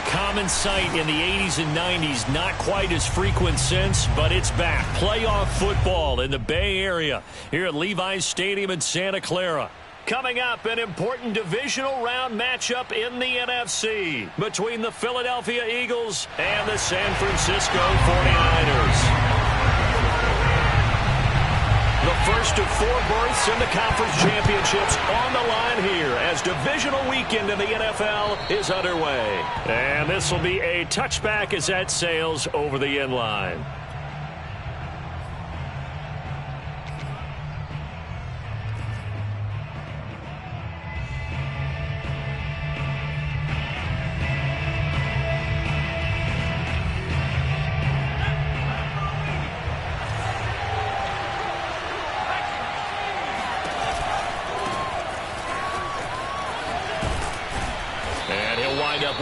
common sight in the 80s and 90s. Not quite as frequent since, but it's back. Playoff football in the Bay Area here at Levi's Stadium in Santa Clara. Coming up, an important divisional round matchup in the NFC between the Philadelphia Eagles and the San Francisco 49ers. The first of 4 berths in the conference championships on the line here as divisional weekend in the NFL is underway. And this will be a touchback as that sails over the end line.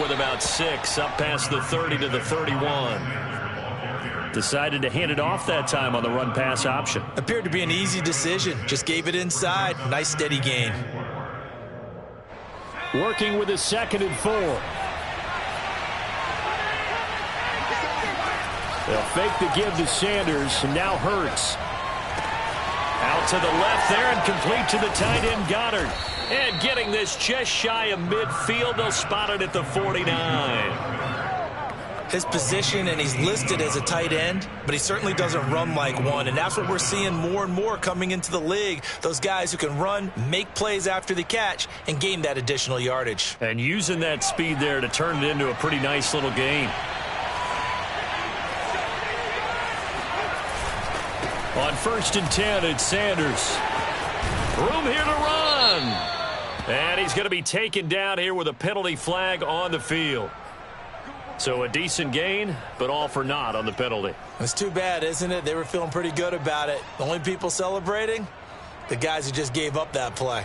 With about 6 up past the 30 to the 31. Decided to hand it off that time on the run pass option. Appeared to be an easy decision. Just gave it inside. Nice steady gain. Working with a 2nd and 4. They'll fake the give to Sanders, and now Hurts. Out to the left there and complete to the tight end Goddard. And getting this just shy of midfield, they'll spot it at the 49. His position, and he's listed as a tight end, but he certainly doesn't run like one, and that's what we're seeing more and more coming into the league. Those guys who can run, make plays after the catch, and gain that additional yardage. And using that speed there to turn it into a pretty nice little gain. On 1st and 10, it's Sanders. Room here to run. And he's going to be taken down here with a penalty flag on the field. So a decent gain, but all for naught on the penalty. It's too bad, isn't it? They were feeling pretty good about it. The only people celebrating? The guys who just gave up that play.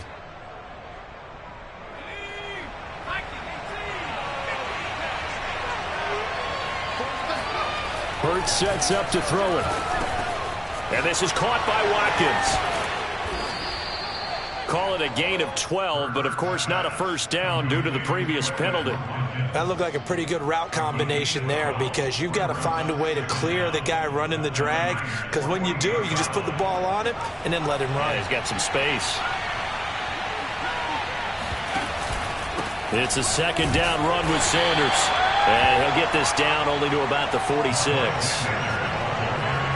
Hurts sets up to throw it. And this is caught by Watkins. Call it a gain of 12, but of course not a first down due to the previous penalty. That looked like a pretty good route combination there because you've got to find a way to clear the guy running the drag, because when you do, you just put the ball on him and then let him run. Yeah, he's got some space. It's a 2nd down run with Sanders. And he'll get this down only to about the 46.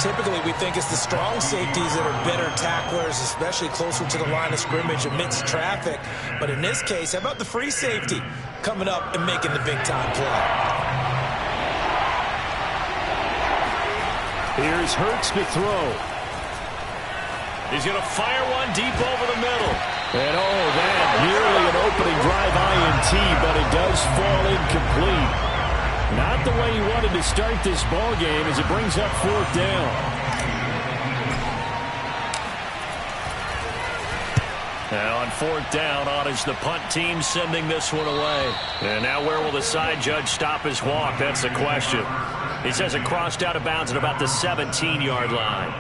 Typically, we think it's the strong safeties that are better tacklers, especially closer to the line of scrimmage amidst traffic. But in this case, how about the free safety coming up and making the big-time play? Here's Hurts to throw. He's going to fire one deep over the middle. And, oh, that nearly an opening drive INT, but it does fall incomplete. Not the way he wanted to start this ball game as it brings up 4th down. Now on 4th down, on is the punt team sending this one away. And now where will the side judge stop his walk? That's the question. He says it crossed out of bounds at about the 17-yard line.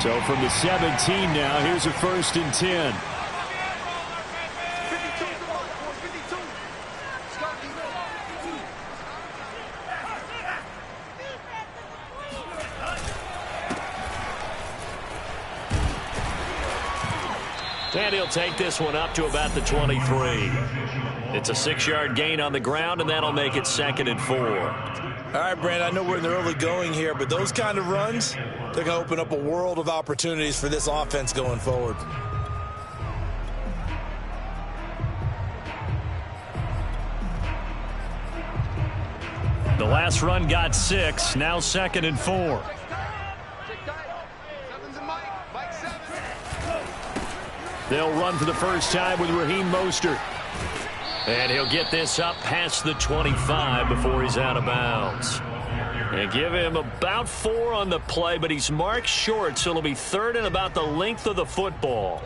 So from the 17 now, here's a 1st and 10. And he'll take this one up to about the 23. It's a 6-yard gain on the ground, and that'll make it 2nd and 4. All right, Brand, I know we're in the early going here, but those kind of runs, they're going to open up a world of opportunities for this offense going forward. The last run got 6, now 2nd and 4. They'll run for the first time with Raheem Mostert. And he'll get this up past the 25 before he's out of bounds. And give him about 4 on the play, but he's marked short, so it'll be 3rd and about the length of the football.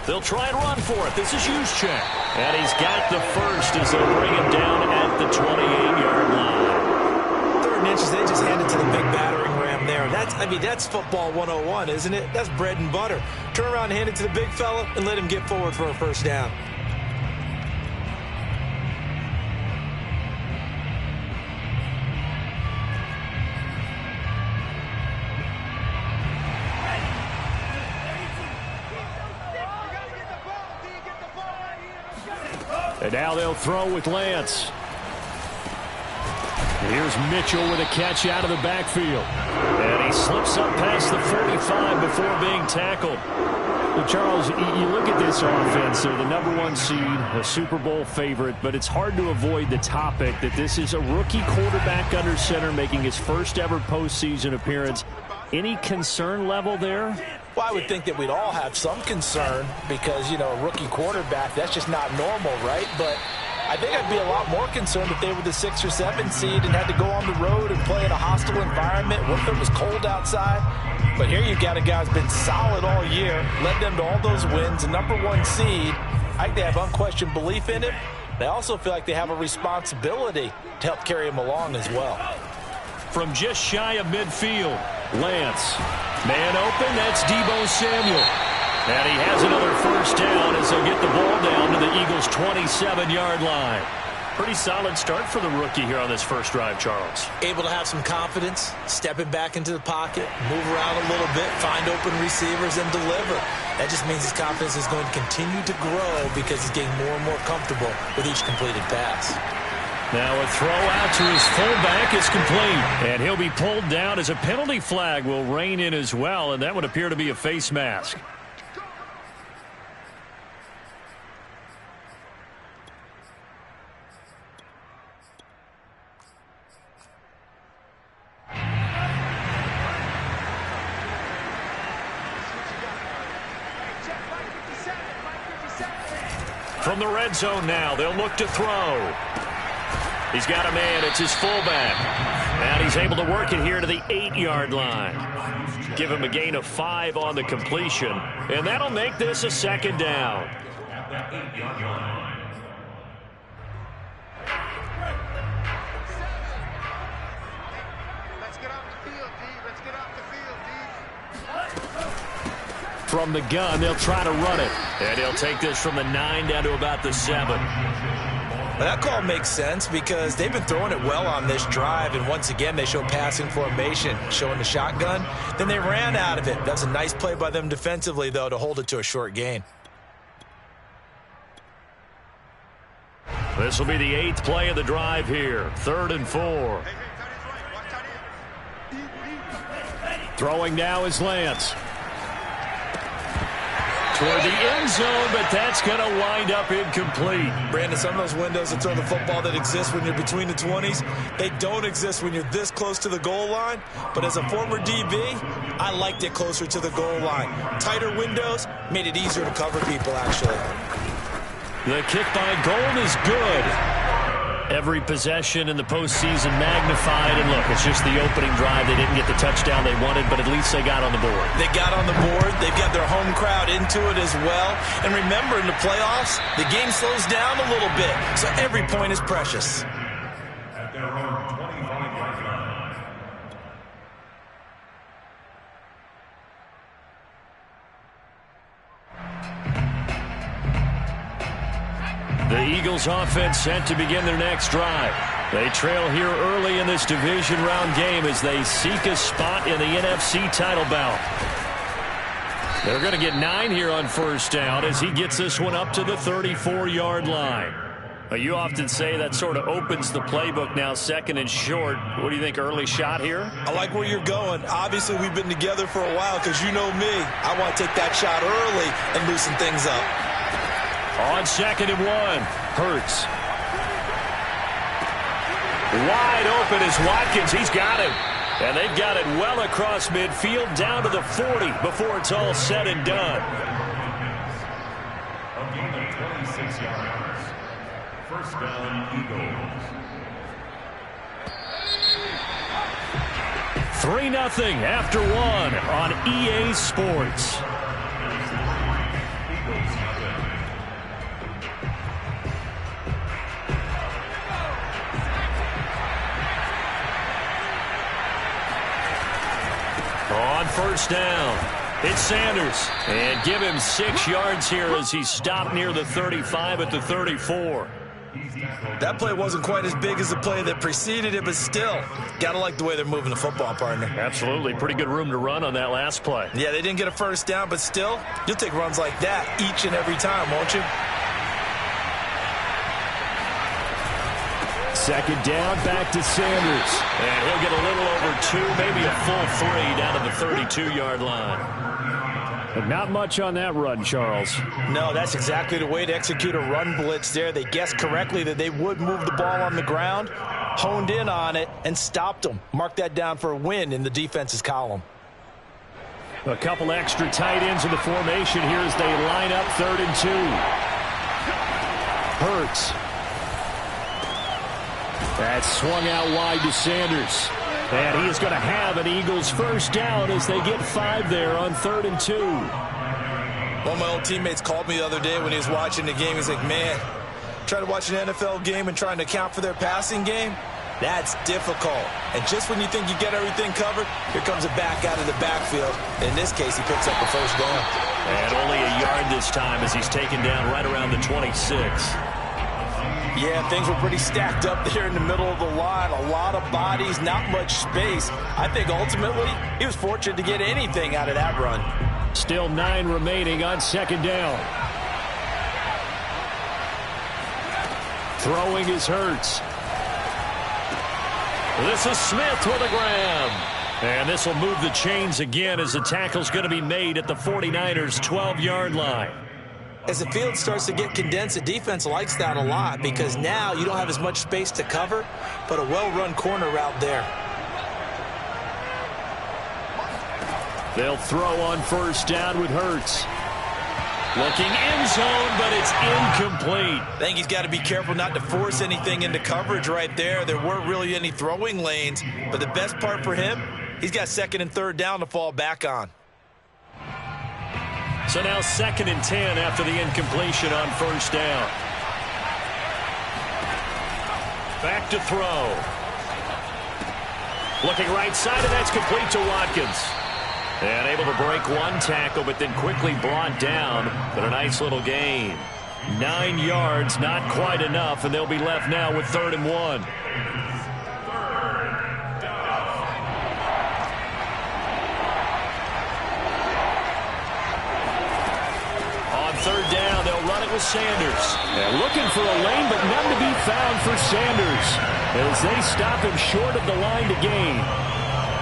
They'll try and run for it. This is Juszczyk. And he's got the first as they'll bring him down at the 28-yard line. 3rd and inches, they just handed to the big battering ram there. That's football 101, isn't it? That's bread and butter. Turn around and hand it to the big fella and let him get forward for a first down. And now they'll throw with Lance. Here's Mitchell with a catch out of the backfield. And he slips up past the 45 before being tackled. Well, Charles, you look at this offense. They're the #1 seed, a Super Bowl favorite, but it's hard to avoid the topic that this is a rookie quarterback under center making his first ever postseason appearance. Any concern level there? Well, I would think that we'd all have some concern because, a rookie quarterback, that's just not normal, right? But I think I'd be a lot more concerned if they were the 6 or 7 seed and had to go on the road and play in a hostile environment. What if it was cold outside? But here you've got a guy who's been solid all year, led them to all those wins, a #1 seed. I think they have unquestioned belief in him. They also feel like they have a responsibility to help carry him along as well. From just shy of midfield, Lance. Man open, that's Deebo Samuel. And he has another first down as they'll get the ball down to the Eagles' 27-yard line. Pretty solid start for the rookie here on this first drive, Charles. Able to have some confidence, stepping back into the pocket, move around a little bit, find open receivers, and deliver. That just means his confidence is going to continue to grow because he's getting more and more comfortable with each completed pass. Now a throw out to his fullback is complete. And he'll be pulled down as a penalty flag will rein in as well, and that would appear to be a face mask. From the red zone now, they'll look to throw. He's got a man. It's his fullback. And he's able to work it here to the 8-yard line. Give him a gain of 5 on the completion. And that'll make this a 2nd down. Let's get off the field, D. Let's get off the field, D. From the gun, they'll try to run it. And he'll take this from the 9 down to about the 7. Well, that call makes sense because they've been throwing it well on this drive, and once again they show passing formation, showing the shotgun. Then they ran out of it. That's a nice play by them defensively, though, to hold it to a short gain. This will be the 8th play of the drive here. 3rd and 4. Throwing now is Lance. Toward the end zone, but that's going to wind up incomplete. Brandon, some of those windows to throw the football that exist when you're between the 20s, they don't exist when you're this close to the goal line. But as a former DB, I liked it closer to the goal line. Tighter windows made it easier to cover people, actually. The kick by Gold is good. Every possession in the postseason magnified. And look, it's just the opening drive. They didn't get the touchdown they wanted, but at least they got on the board. They got on the board. They've got their home crowd into it as well. And remember, in the playoffs, the game slows down a little bit, so every point is precious. At their own 25-yard line. The Eagles offense set to begin their next drive. They trail here early in this division round game as they seek a spot in the NFC title bout. They're going to get 9 here on first down as he gets this one up to the 34-yard line. You often say that sort of opens the playbook now, 2nd and short. What do you think, early shot here? I like where you're going. Obviously, we've been together for a while because you know me. I want to take that shot early and loosen things up. On 2nd and 1, Hurts. Wide open is Watkins. He's got him. And they've got it well across midfield down to the 40 before it's all said and done. A gain of 26 yards. First down, Eagles. 3-0 after 1 on EA Sports. On first down, it's Sanders. And give him 6 yards here as he stopped near the 35 at the 34. That play wasn't quite as big as the play that preceded it, but still, got to like the way they're moving the football, partner. Absolutely. Pretty good room to run on that last play. Yeah, they didn't get a first down, but still, you'll take runs like that each and every time, won't you? 2nd down, back to Sanders. And he'll get a little over 2, maybe a full 3 down to the 32-yard line. But not much on that run, Charles. No, that's exactly the way to execute a run blitz there. They guessed correctly that they would move the ball on the ground, honed in on it, and stopped them. Mark that down for a win in the defense's column. A couple extra tight ends in the formation here as they line up 3rd and 2. Hurts. That's swung out wide to Sanders. And he is going to have an Eagles first down as they get 5 there on 3rd and 2. One of my old teammates called me the other day when he was watching the game. He's like, man, trying to watch an NFL game and trying to account for their passing game, that's difficult. And just when you think you get everything covered, here comes a back out of the backfield. In this case, he picks up a first down. And only a yard this time as he's taken down right around the 26. Yeah, things were pretty stacked up there in the middle of the line. A lot of bodies, not much space. I think ultimately he was fortunate to get anything out of that run. Still 9 remaining on 2nd down. Throwing is Hurts. This is Smith with a grab. And this will move the chains again as the tackle's going to be made at the 49ers' 12-yard line. As the field starts to get condensed, the defense likes that a lot because now you don't have as much space to cover, but a well-run corner route there. They'll throw on first down with Hurts. Looking end zone, but it's incomplete. I think he's got to be careful not to force anything into coverage right there. There weren't really any throwing lanes, but the best part for him, he's got 2nd and 3rd down to fall back on. So now 2nd and 10 after the incompletion on first down. Back to throw. Looking right side, and that's complete to Watkins. And able to break one tackle, but then quickly brought down. But a nice little gain. 9 yards, not quite enough, and they'll be left now with 3rd and 1. Third down, they'll run it with Sanders. And looking for a lane, but none to be found for Sanders as they stop him short of the line to gain.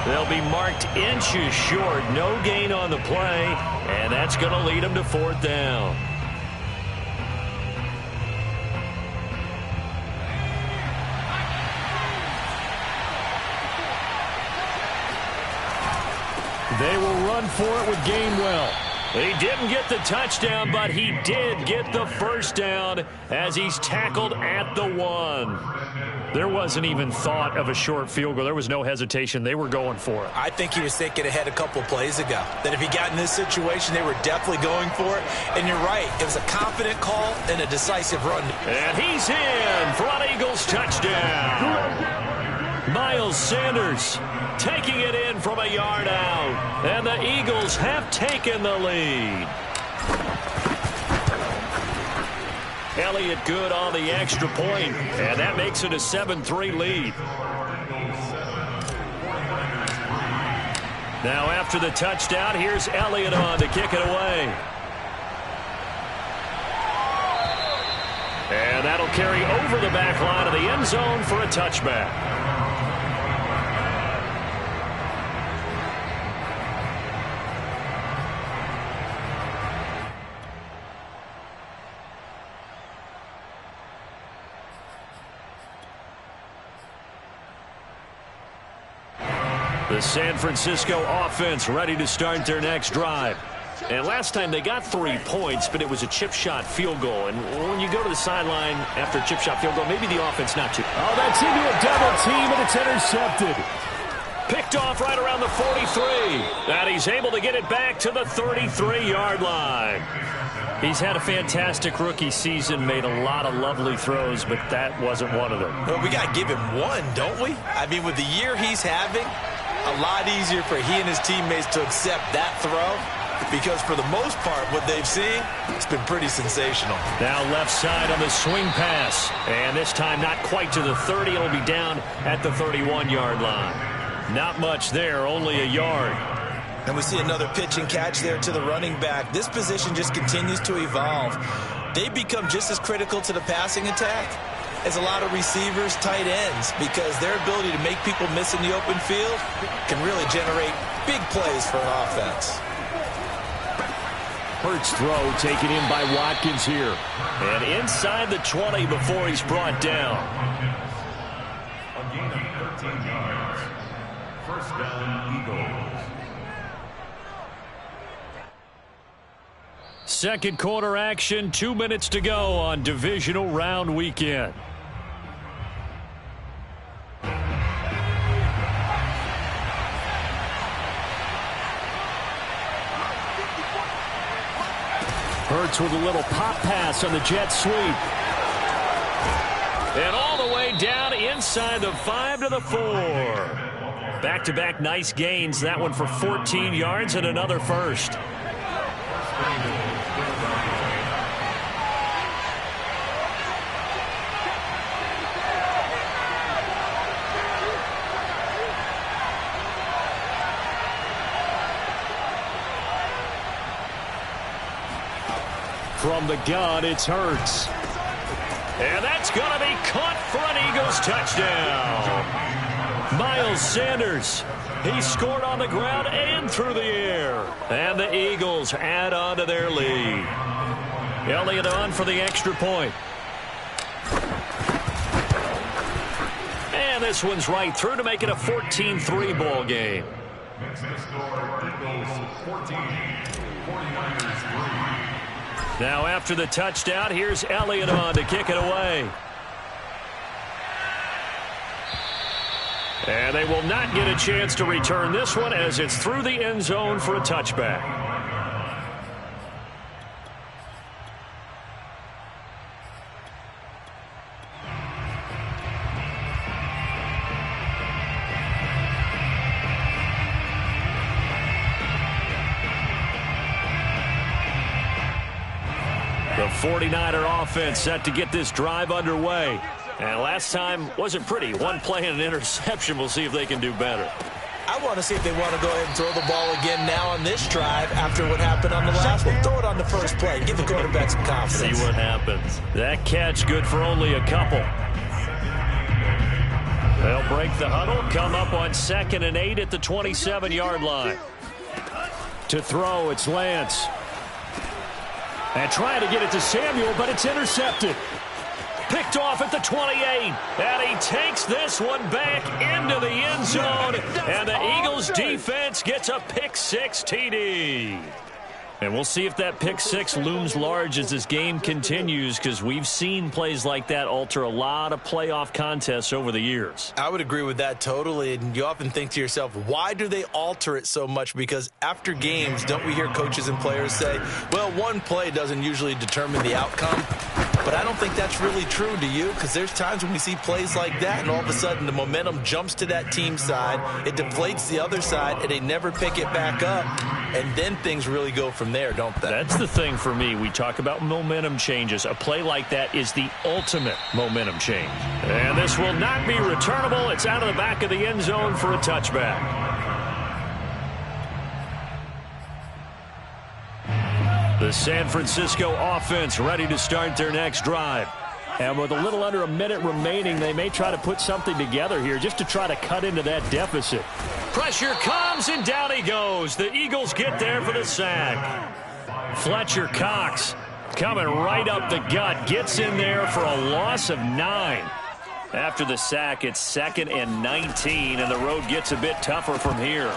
They'll be marked inches short. No gain on the play, and that's going to lead them to 4th down. They will run for it with Gainwell. He didn't get the touchdown, but he did get the first down as he's tackled at the 1. There wasn't even thought of a short field goal. There was no hesitation. They were going for it. I think he was thinking ahead a couple plays ago, that if he got in this situation, they were definitely going for it. And you're right. It was a confident call and a decisive run. And he's in for an Eagles touchdown. Miles Sanders taking it in from a yard out. And the Eagles have taken the lead. Elliott good on the extra point, and that makes it a 7-3 lead. Now after the touchdown, here's Elliott on to kick it away. And that'll carry over the back line of the end zone for a touchback. The San Francisco offense ready to start their next drive. And last time they got 3 points, but it was a chip shot field goal. And when you go to the sideline after a chip shot field goal, maybe the offense not too. Oh, that's into a double team, and it's intercepted. Picked off right around the 43. And he's able to get it back to the 33-yard line. He's had a fantastic rookie season, made a lot of lovely throws, but that wasn't one of them. Well, we got to give him one, don't we? I mean, with the year he's having, a lot easier for he and his teammates to accept that throw, because for the most part, what they've seen, it's been pretty sensational. Now left side on the swing pass. And this time not quite to the 30. It'll be down at the 31-yard line. Not much there, only a yard. And we see another pitch and catch there to the running back. This position just continues to evolve. They become just as critical to the passing attack as a lot of receivers, tight ends, because their ability to make people miss in the open field can really generate big plays for an offense. Hurts throw taken in by Watkins here. And inside the 20 before he's brought down. A gain of 13 yards. First down, Eagles. Second quarter action, 2 minutes to go on divisional round weekend. Hurts with a little pop pass on the jet sweep. And all the way down inside the 5 to the 4. Back-to-back nice gains. That one for 14 yards and another first. From the gun, it's Hurts. And that's going to be caught for an Eagles touchdown. Miles Sanders, he scored on the ground and through the air. And the Eagles add on to their lead. Elliott on for the extra point. And this one's right through to make it a 14-3 ball game. Next to score, Eagles 14, 49ers 3. Now after the touchdown, here's Elliott on to kick it away. And they will not get a chance to return this one as it's through the end zone for a touchback. The 49er offense set to get this drive underway. And last time wasn't pretty. One play and an interception. We'll see if they can do better. I want to see if they want to go ahead and throw the ball again now on this drive after what happened on the last one. Throw it on the first play. Give the quarterback some confidence. See what happens. That catch good for only a couple. They'll break the huddle, come up on 2nd and 8 at the 27-yard line. To throw, it's Lance. And trying to get it to Samuel, but it's intercepted. Picked off at the 28. And he takes this one back into the end zone. And the Eagles defense gets a pick-6 TD. And we'll see if that pick-6 looms large as this game continues, because we've seen plays like that alter a lot of playoff contests over the years. I would agree with that totally. And you often think to yourself, why do they alter it so much? Because after games, don't we hear coaches and players say, well, one play doesn't usually determine the outcome. But I don't think that's really true, do you? Because there's times when we see plays like that, and all of a sudden the momentum jumps to that team side, it deflates the other side, and they never pick it back up. And then things really go from there, don't they? That's the thing for me. We talk about momentum changes. A play like that is the ultimate momentum change. And this will not be returnable. It's out of the back of the end zone for a touchback. The San Francisco offense ready to start their next drive. And with a little under a minute remaining, they may try to put something together here just to try to cut into that deficit. Pressure comes, and down he goes. The Eagles get there for the sack. Fletcher Cox coming right up the gut. Gets in there for a loss of 9. After the sack, it's 2nd and 19, and the road gets a bit tougher from here.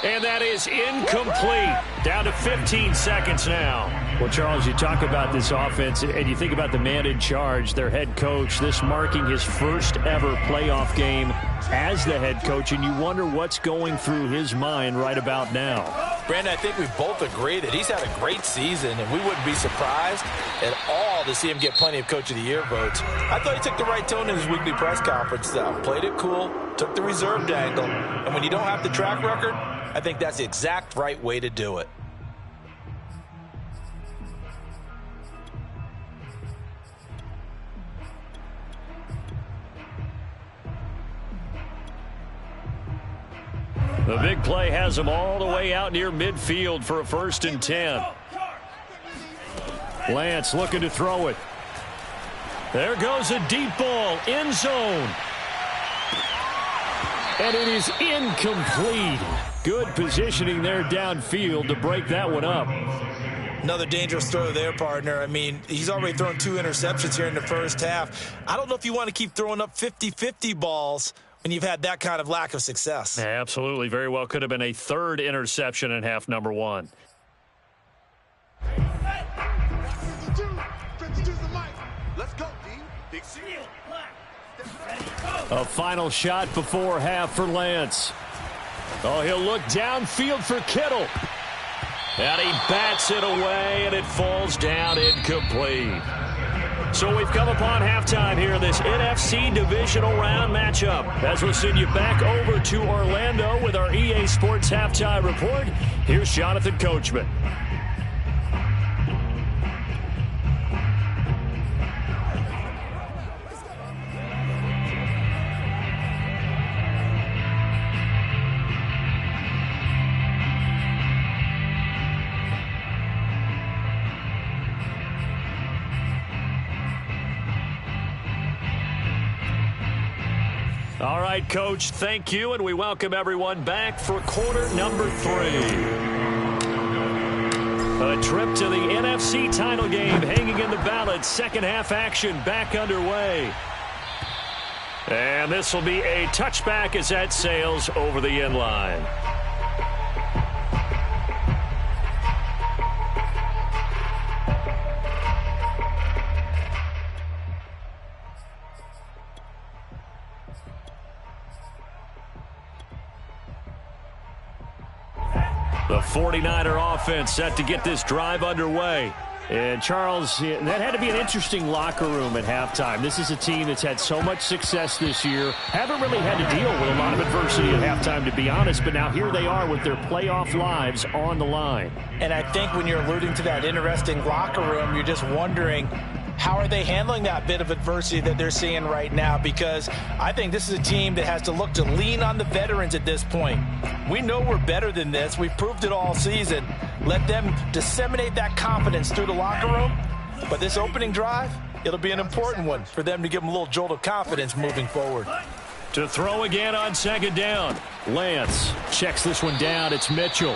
And that is incomplete. Down to 15 seconds now. Well, Charles, you talk about this offense, and you think about the man in charge, their head coach, this marking his first ever playoff game as the head coach, and you wonder what's going through his mind right about now. Brandon, I think we both agree that he's had a great season, and we wouldn't be surprised at all to see him get plenty of Coach of the Year votes. I thought he took the right tone in his weekly press conference, though. Played it cool, took the reserved angle, and when you don't have the track record, I think that's the exact right way to do it. The big play has them all the way out near midfield for a 1st and 10. Lance looking to throw it. There goes a deep ball, end zone. And it is incomplete. Good positioning there downfield to break that one up. Another dangerous throw there, partner. I mean, he's already thrown 2 interceptions here in the first half. I don't know if you want to keep throwing up 50-50 balls when you've had that kind of lack of success. Absolutely. Very well could have been a 3rd interception in half number 1. 52's the mic. Let's go, D. Big seal. A final shot before half for Lance. Oh, he'll look downfield for Kittle. And he bats it away, and it falls down incomplete. So we've come upon halftime here in this NFC divisional round matchup. As we'll send you back over to Orlando with our EA Sports Halftime Report, here's Jonathan Coachman. All right, Coach, thank you, and we welcome everyone back for quarter number 3. A trip to the NFC title game hanging in the balance. Second half action back underway. And this will be a touchback as that sails over the end line. The 49er offense set to get this drive underway. And, Charles, that had to be an interesting locker room at halftime. This is a team that's had so much success this year. Haven't really had to deal with a lot of adversity at halftime, to be honest. But now here they are with their playoff lives on the line. And I think when you're alluding to that interesting locker room, you're just wondering, how are they handling that bit of adversity that they're seeing right now? Because I think this is a team that has to look to lean on the veterans at this point. We know we're better than this. We've proved it all season. Let them disseminate that confidence through the locker room. But this opening drive, it'll be an important one for them to give them a little jolt of confidence moving forward. To throw again on 2nd down. Lance checks this one down. It's Mitchell.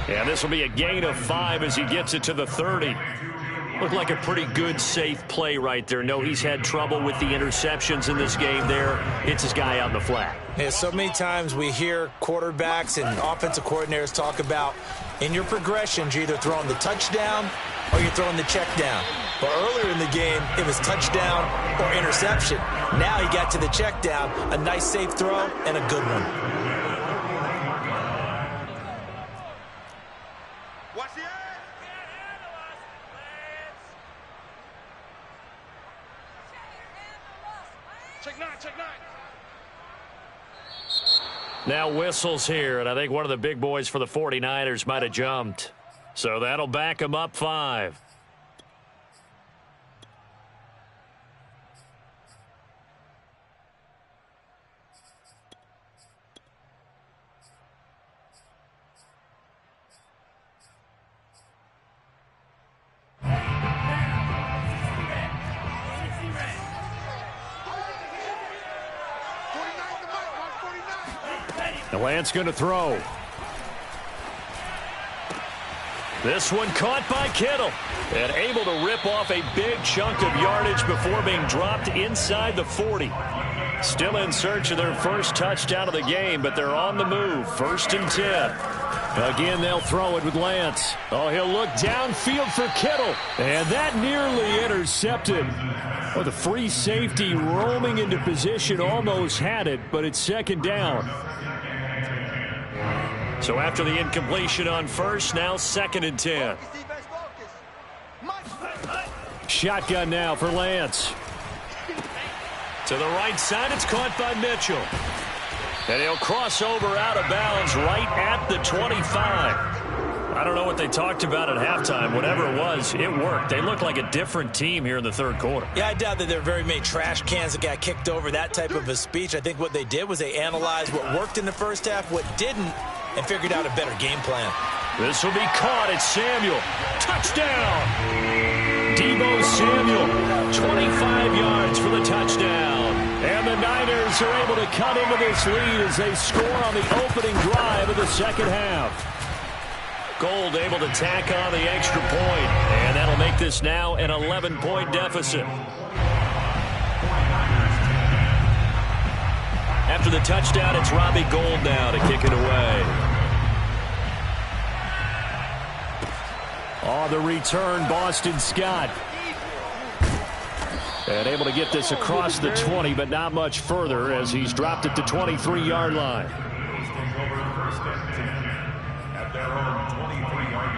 And this will be a gain of 5 as he gets it to the 30. Looked like a pretty good, safe play right there. No, he's had trouble with the interceptions in this game there. Hits his guy out in the flat. Yeah, so many times we hear quarterbacks and offensive coordinators talk about in your progressions, you're either throwing the touchdown or you're throwing the check down. But earlier in the game, it was touchdown or interception. Now he got to the check down, a nice safe throw and a good one. Watch the edge. Check 9, check 9. Now whistles here, and I think one of the big boys for the 49ers might have jumped. So that'll back him up 5. The Lance going to throw. This one caught by Kittle and able to rip off a big chunk of yardage before being dropped inside the 40. Still in search of their first touchdown of the game, but they're on the move. 1st and 10. Again, they'll throw it with Lance. Oh, he'll look downfield for Kittle. And that nearly intercepted. Oh, the free safety roaming into position almost had it, but it's 2nd down. So after the incompletion on 1st, now 2nd and 10. Shotgun now for Lance. To the right side, it's caught by Mitchell. And he'll cross over out of bounds right at the 25. I don't know what they talked about at halftime. Whatever it was, it worked. They look like a different team here in the 3rd quarter. Yeah, I doubt that there are very many trash cans that got kicked over, that type of a speech. I think what they did was they analyzed what worked in the first half, what didn't, and figured out a better game plan. This will be caught. It's Samuel. Touchdown! Deebo Samuel, 25 yards for the touchdown. And the Niners are able to cut into this lead as they score on the opening drive of the 2nd half. Gold able to tack on the extra point, and that'll make this now an 11-point deficit. After the touchdown, it's Robbie Gould now to kick it away. On the return, Boston Scott. And able to get this across the 20, but not much further as he's dropped at the 23-yard line. At their own 23-yard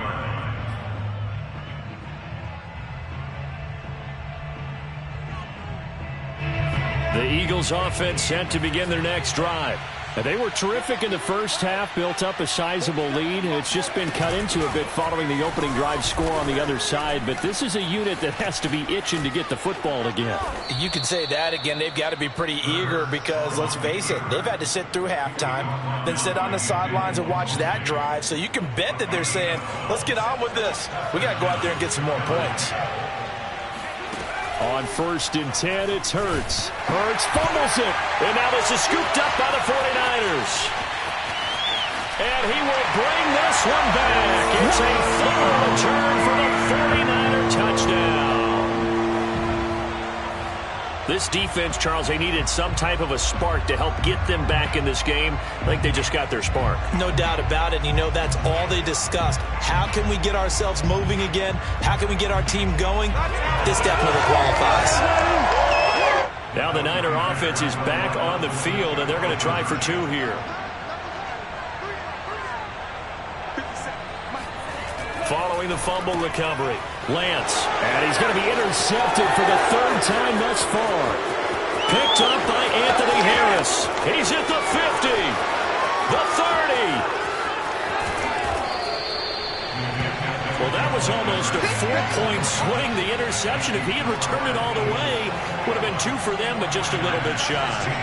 line. The Eagles offense set to begin their next drive. They were terrific in the first half, built up a sizable lead. It's just been cut into a bit following the opening drive score on the other side. But this is a unit that has to be itching to get the football again. You could say that again. They've got to be pretty eager because, let's face it, they've had to sit through halftime, then sit on the sidelines and watch that drive. So you can bet that they're saying, let's get on with this. We got to go out there and get some more points. On 1st and 10, it's Hurts. Hurts fumbles it. And now this is scooped up by the 49ers. And he will bring this one back. It's a fumble return for the 49er touchdown. This defense, Charles, they needed some type of a spark to help get them back in this game. I think they just got their spark. No doubt about it. And you know, that's all they discussed. How can we get ourselves moving again? How can we get our team going? This definitely qualifies. Now the Niner offense is back on the field, and they're going to try for 2 here. Following the fumble recovery, Lance. And he's going to be intercepted for the 3rd time thus far. Picked up by Anthony Harris. He's at the 50, the 30. Well, that was almost a 4-point swing. The interception, if he had returned it all the way, would have been 2 for them, but just a little bit shy.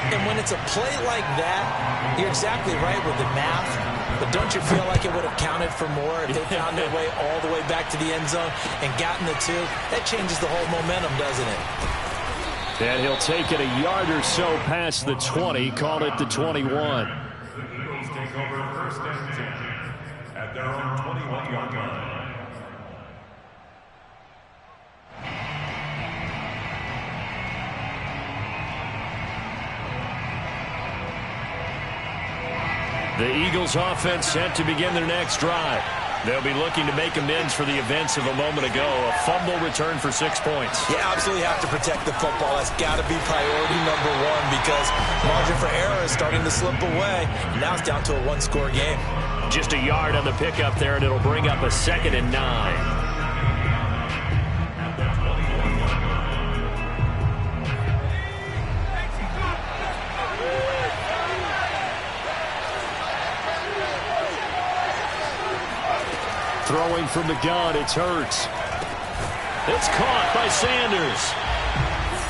And when it's a play like that, you're exactly right with the math. But don't you feel like it would have counted for more if they found their way all the way back to the end zone and gotten the 2? That changes the whole momentum, doesn't it? And he'll take it a yard or so past the 20, call it the 21. The Eagles take over 1st and 10 at their own 21-yard line. The Eagles offense set to begin their next drive. They'll be looking to make amends for the events of a moment ago. A fumble return for 6 points. You absolutely have to protect the football. That's got to be priority number 1 because margin for error is starting to slip away. Now it's down to a 1-score game. Just a yard on the pickup there, and it'll bring up a 2nd and 9. Throwing from the gun, it's Hurts. It's caught by Sanders.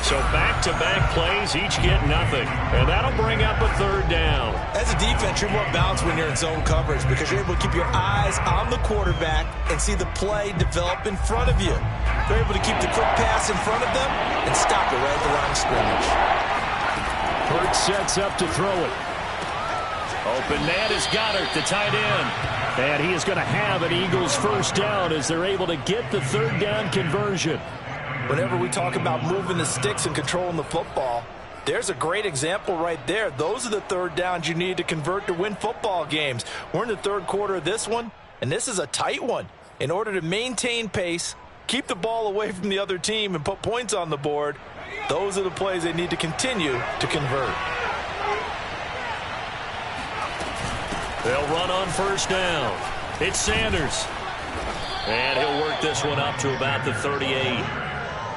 So back-to-back plays, each get nothing. And that'll bring up a 3rd down. As a defense, you're more balanced when you're in zone coverage because you're able to keep your eyes on the quarterback and see the play develop in front of you. They're able to keep the quick pass in front of them and stop it right at the line of scrimmage. Hurts sets up to throw it. Open man is Goddard, the tight end. And he is going to have an Eagles 1st down as they're able to get the 3rd down conversion. Whenever we talk about moving the sticks and controlling the football, There's a great example right there. Those are the third downs you need to convert to win football games. We're in the third quarter of this one, and this is a tight one. In order to maintain pace, keep the ball away from the other team, and put points on the board, those are the plays they need to continue to convert. They'll run on first down. It's Sanders. And he'll work this one up to about the 38.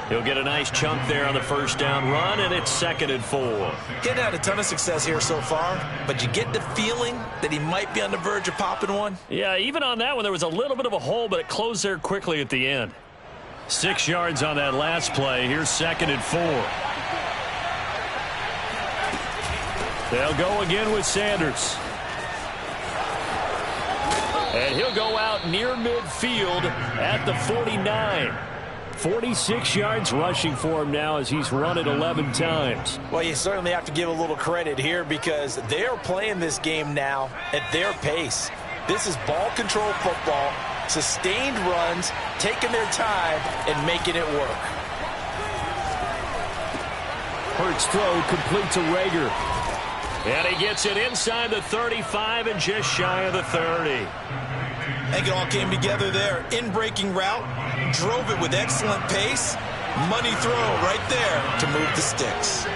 He'll get a nice chunk there on the first down run, and it's 2nd and 4. Getting had a ton of success here so far, but you get the feeling that he might be on the verge of popping one? Yeah, even on that one, there was a little bit of a hole, but it closed there quickly at the end. 6 yards on that last play. Here's 2nd and 4. They'll go again with Sanders. And he'll go out near midfield at the 49. 46 yards rushing for him now as he's run it 11 times. Well, you certainly have to give a little credit here because they're playing this game now at their pace. This is ball control football, sustained runs, taking their time and making it work. Hurts throw complete to Rager. And he gets it inside the 35 and just shy of the 30. I think it all came together there. In-breaking route, drove it with excellent pace. Money throw right there to move the sticks.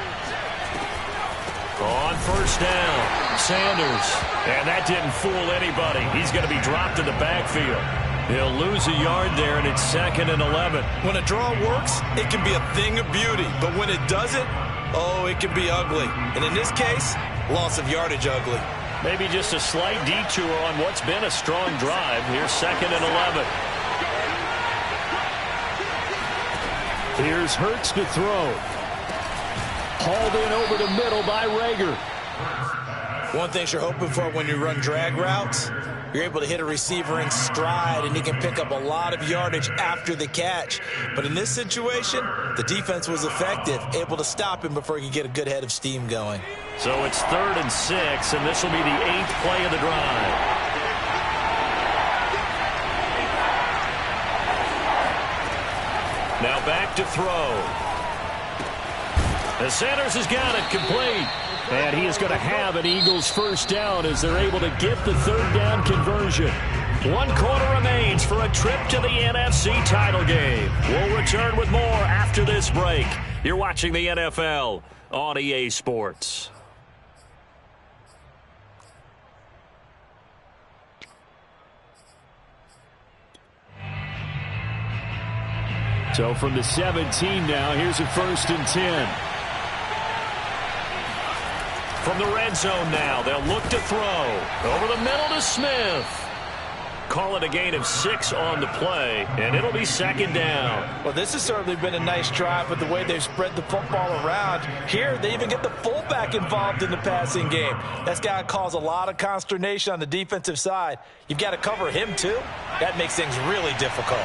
On first down, Sanders. And that didn't fool anybody. He's going to be dropped in the backfield. He'll lose a yard there, and it's 2nd and 11. When a draw works, it can be a thing of beauty. But when it doesn't, oh, it can be ugly. And in this case, loss of yardage ugly. Maybe just a slight detour on what's been a strong drive. Here's 2nd and 11. Here's Hurts to throw. Hauled in over the middle by Rager. One thing you're hoping for when you run drag routes, you're able to hit a receiver in stride, and he can pick up a lot of yardage after the catch. But in this situation, the defense was effective, able to stop him before he could get a good head of steam going. So it's 3rd and 6, and this will be the 8th play of the drive. Now back to throw. The Sanders has got it complete. And he is going to have an Eagles first down as they're able to get the 3rd down conversion. 1 quarter remains for a trip to the NFC title game. We'll return with more after this break. You're watching the NFL on EA Sports. So from the 17 now, here's a 1st and 10. From the red zone now, they'll look to throw. Over the middle to Smith. Call it a gain of 6 on the play, and it'll be 2nd down. Well, this has certainly been a nice drive with the way they've spread the football around. Here, they even get the fullback involved in the passing game. That's got to cause a lot of consternation on the defensive side. You've got to cover him, too. That makes things really difficult.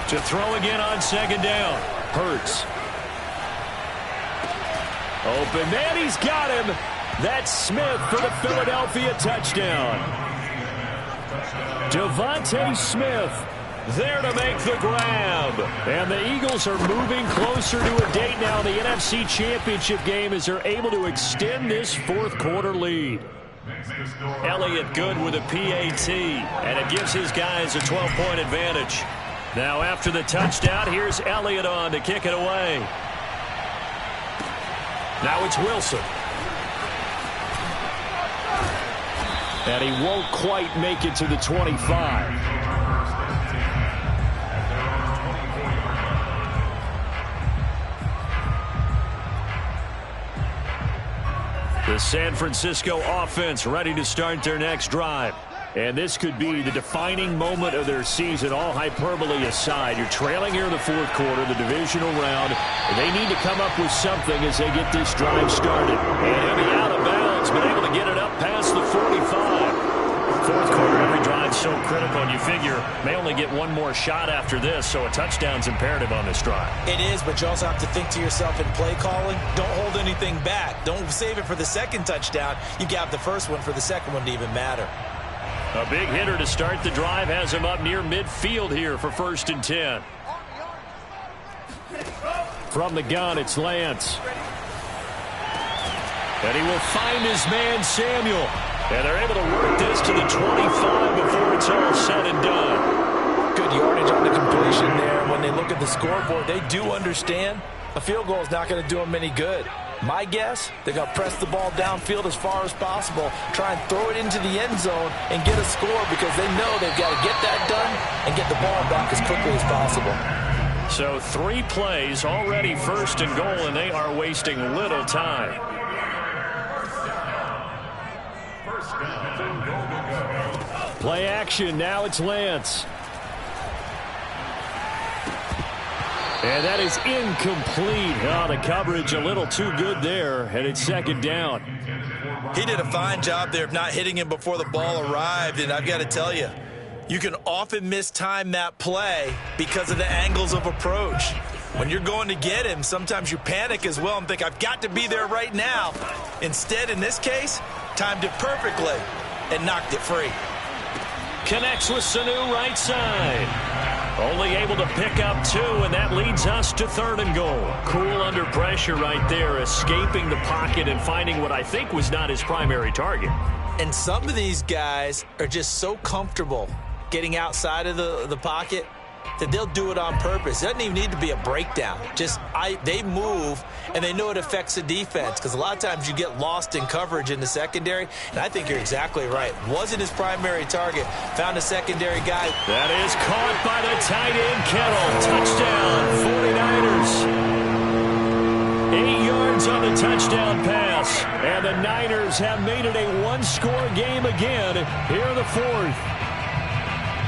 To throw again on 2nd down. Hurts. Open man, he's got him. That's Smith for the Philadelphia touchdown. Devontae Smith there to make the grab. And the Eagles are moving closer to a date now in the NFC Championship game as they're able to extend this 4th quarter lead. Elliott good with a PAT, and it gives his guys a 12-point advantage. Now after the touchdown, here's Elliott on to kick it away. Now it's Wilson. And he won't quite make it to the 25. The San Francisco offense ready to start their next drive. And this could be the defining moment of their season, all hyperbole aside. You're trailing here in the 4th quarter, the divisional round. And they need to come up with something as they get this drive started. And he'll be out of bounds, but able to get it up past the 45. 4th quarter, every drive so critical, and you figure may only get one more shot after this, so a touchdown's imperative on this drive. It is, but you also have to think to yourself in play calling, don't hold anything back. Don't save it for the 2nd touchdown. You got the first one for the 2nd one to even matter. A big hitter to start the drive has him up near midfield here for 1st and 10. From the gun, it's Lance. And he will find his man, Samuel. And they're able to work this to the 25 before it's all said and done. Good yardage on the completion there. When they look at the scoreboard, they do understand a field goal is not going to do them any good. My guess, they're going to press the ball downfield as far as possible, try and throw it into the end zone and get a score because they know they've got to get that done and get the ball back as quickly as possible. So 3 plays already first and goal, and they are wasting little time. Play action. Now it's Lance. And that is incomplete. Oh, the coverage a little too good there, and it's second down. He did a fine job there of not hitting him before the ball arrived, and I've got to tell you, you can often mistime that play because of the angles of approach. When you're going to get him, sometimes you panic as well and think, I've got to be there right now. Instead, in this case, timed it perfectly and knocked it free. Connects with Sanu right side. Only able to pick up 2, and that leads us to 3rd and goal. Cool under pressure right there, escaping the pocket and finding what I think was not his primary target. And some of these guys are just so comfortable getting outside of the pocket that they'll do it on purpose. It doesn't even need to be a breakdown. They move, and they know it affects the defense because a lot of times you get lost in coverage in the secondary, and I think you're exactly right. Wasn't his primary target. Found a secondary guy. That is caught by the tight end, Kettle. Touchdown, 49ers. 8 yards on the touchdown pass, and the Niners have made it a one-score game again here in the 4th.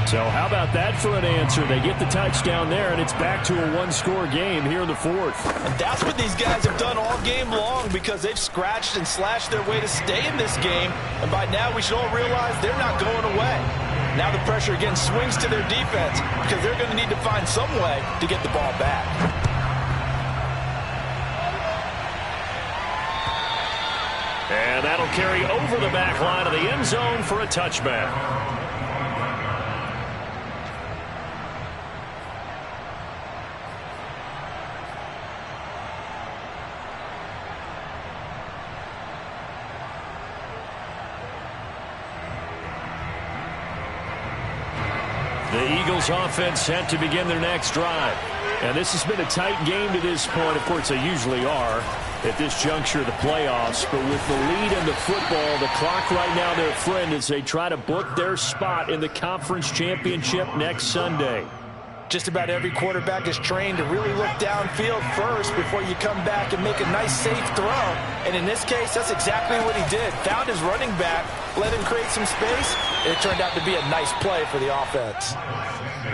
So how about that for an answer? They get the touchdown there, and it's back to a one-score game here in the 4th. And that's what these guys have done all game long because they've scratched and slashed their way to stay in this game. And by now, we should all realize they're not going away. Now the pressure again swings to their defense because they're going to need to find some way to get the ball back. And that'll carry over the back line of the end zone for a touchback. The Eagles offense set to begin their next drive. And this has been a tight game to this point. Of course, they usually are at this juncture of the playoffs. But with the lead in the football, the clock right now their friend as they try to book their spot in the conference championship next Sunday. Just about every quarterback is trained to really look downfield first before you come back and make a nice, safe throw. And in this case, that's exactly what he did. Found his running back, let him create some space, and it turned out to be a nice play for the offense.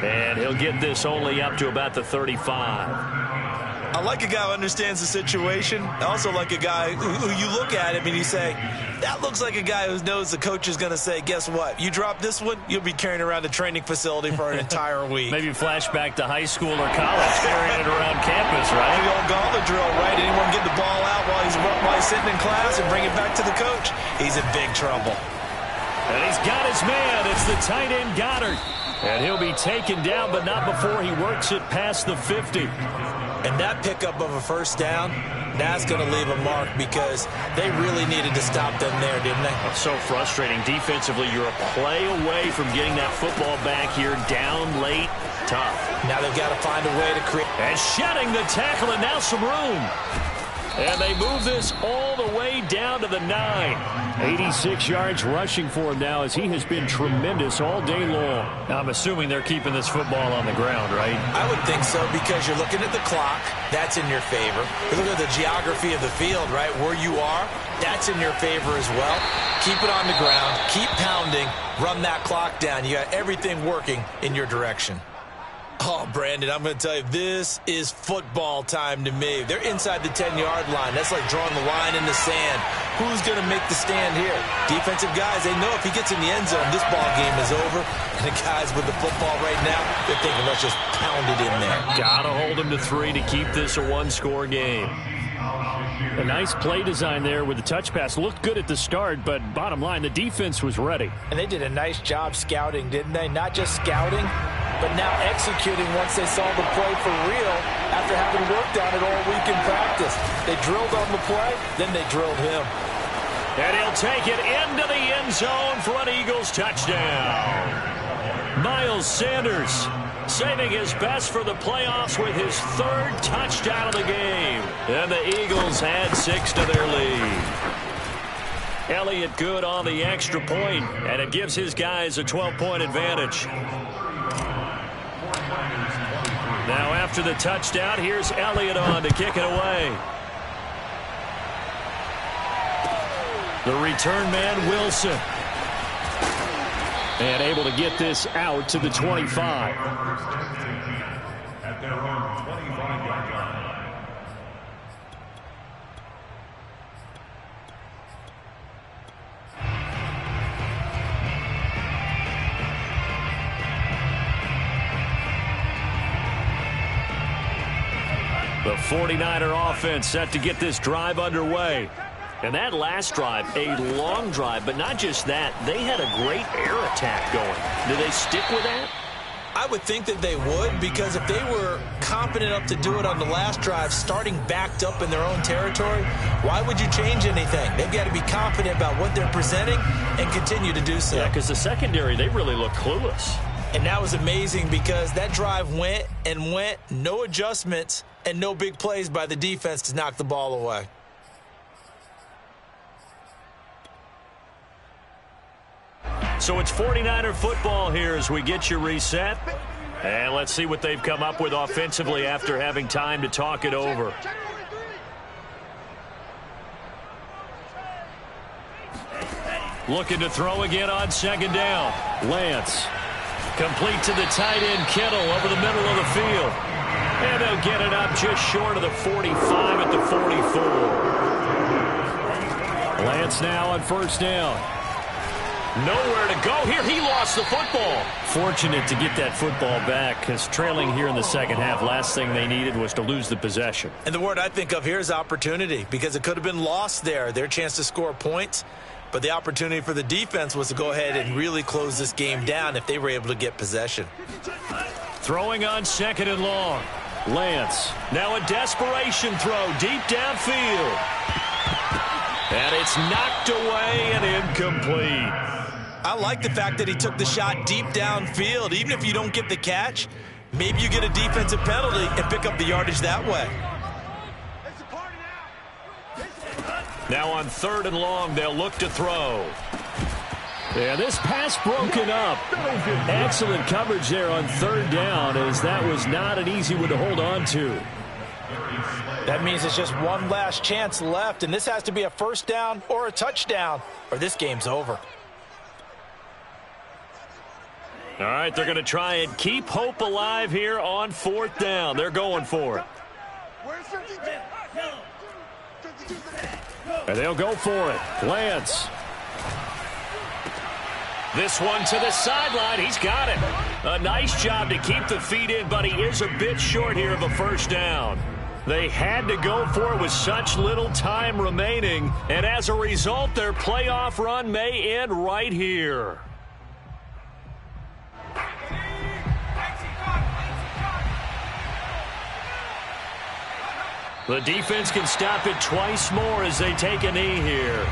And he'll get this only up to about the 35. I like a guy who understands the situation. I also like a guy who you look at him and you say, that looks like a guy who knows the coach is going to say, guess what? You drop this one, you'll be carrying around the training facility for an entire week. Maybe flashback to high school or college, carrying it around campus, right? The old gauntlet drill, right? Anyone get the ball out while he's sitting in class and bring it back to the coach? He's in big trouble. And he's got his man. It's the tight end, Goddard. And he'll be taken down, but not before he works it past the 50. And that pickup of a first down, that's going to leave a mark because they really needed to stop them there, didn't they? So frustrating. Defensively, you're a play away from getting that football back here. Down late, tough. Now they've got to find a way to create. And shedding the tackle, and now some room. And they move this all the way down to the 9. 86 yards rushing for him now as he has been tremendous all day long. Now, I'm assuming they're keeping this football on the ground, right? I would think so because you're looking at the clock. That's in your favor. You look at the geography of the field, right? Where you are, that's in your favor as well. Keep it on the ground. Keep pounding. Run that clock down. You got everything working in your direction. Oh, Brandon, I'm going to tell you, this is football time to me. They're inside the 10-yard line. That's like drawing the line in the sand. Who's going to make the stand here? Defensive guys, they know if he gets in the end zone, this ball game is over. And the guys with the football right now, they're thinking, let's just pound it in there. Got to hold him to 3 to keep this a one-score game. A nice play design there with the touch pass. Looked good at the start, but bottom line, the defense was ready. And they did a nice job scouting, didn't they? Not just scouting, but now executing once they saw the play for real after having worked on it all week in practice. They drilled on the play, then they drilled him. And he'll take it into the end zone for an Eagles touchdown. Miles Sanders saving his best for the playoffs with his 3rd touchdown of the game. And the Eagles add 6 to their lead. Elliott good on the extra point, and it gives his guys a 12-point advantage. Now after the touchdown, here's Elliott on to kick it away. The return man, Wilson. And able to get this out to the 25. At their own 25-yard line. The 49er offense set to get this drive underway. And that last drive, a long drive, but not just that. They had a great air attack going. Do they stick with that? I would think that they would, because if they were confident enough to do it on the last drive, starting backed up in their own territory, why would you change anything? They've got to be confident about what they're presenting and continue to do so. Yeah, because the secondary, they really look clueless. And that was amazing because that drive went and went, no adjustments, and no big plays by the defense to knock the ball away. So it's 49er football here as we get you reset. And let's see what they've come up with offensively after having time to talk it over. Looking to throw again on 2nd down. Lance. Complete to the tight end, Kittle, over the middle of the field. And they'll get it up just short of the 45 at the 44. Lance now on 1st down. Nowhere to go here. He lost the football. Fortunate to get that football back, because trailing here in the 2nd half, last thing they needed was to lose the possession. And the word I think of here is opportunity, because it could have been lost there. Their chance to score points. But the opportunity for the defense was to go ahead and really close this game down if they were able to get possession. Throwing on 2nd and long. Lance. Now a desperation throw deep downfield. And it's knocked away and incomplete. I like the fact that he took the shot deep downfield. Even if you don't get the catch, maybe you get a defensive penalty and pick up the yardage that way. Now on 3rd and long, they'll look to throw. Yeah, this pass broken up. Excellent coverage there on 3rd down, as that was not an easy one to hold on to. That means it's just one last chance left, and this has to be a 1st down or a touchdown, or this game's over. All right, they're going to try and keep hope alive here on 4th down. They're going for it. And they'll go for it. Lance. This one to the sideline. He's got it. A nice job to keep the feet in, but he is a bit short here of a 1st down. They had to go for it with such little time remaining, and as a result, their playoff run may end right here. The defense can stop it twice more as they take a knee here.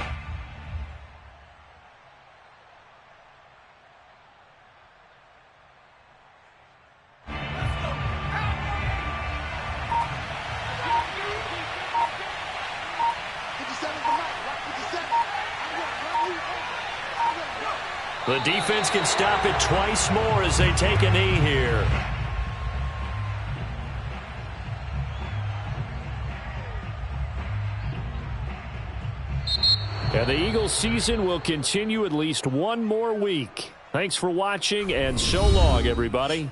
The defense can stop it twice more as they take a knee here. And the Eagles season will continue at least one more week. Thanks for watching, and so long, everybody.